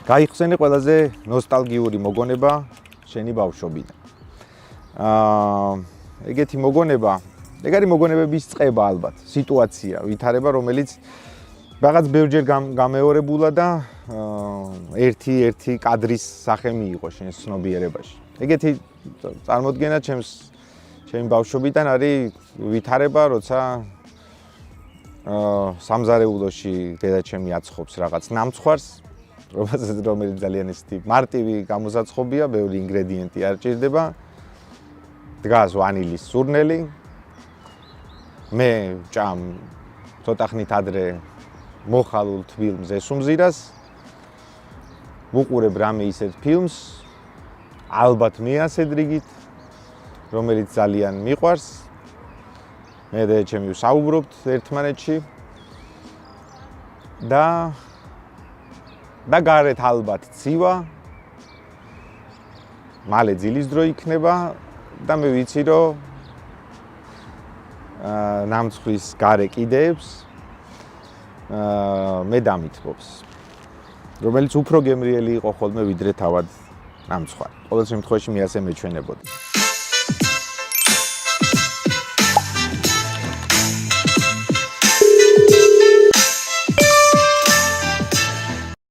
გაიხსენე ყველაზე ნოსტალგიური მოგონება შენი ბავშვობიდან. ეგეთი მოგონება, ეგ არის მოგონებების წყება ალბათ, სიტუაცია, ვითარება, რომელიც რაღაც ბევრჯერ გამეორებულა და ერთი კადრის სახე მიიღო შენ ცნობიერებაში. ეგეთი წარმოდგენა ჩემი ბავშვობიდან არის ვითარება, როცა სამზარეულოში დედაჩემი აცხობს რაღაც ნამცხვარს, რომელიც ძალიან ისეთი მარტივი გამოსაცხობია, ბევრი ინგრედიენტი არ ჭირდება. დგას ვანილის სურნელი. მე ვჭამ ცოტა ხნით ადრე მოხალულ თბილ მზესუმზირას. ვუყურებ რამე ისეთ ფილმს, ალბათ მეასედ რიგით, რომელიც ძალიან მიყვარს. მე და ჩემი ვსაუბრობთ ერთმანეთში და გარეთ ალბათ ცივა, მალე ძილის დრო იქნება და მე ვიცი რომ ნამცხვრის გარე კიდეებს მე დამითბობს, რომელიც უფრო გემრიელი იყო ხოლმე ვიდრე თავად ნამცხვარი. ყოველ შემთხვევაში მე ასე მეჩვენებოდი.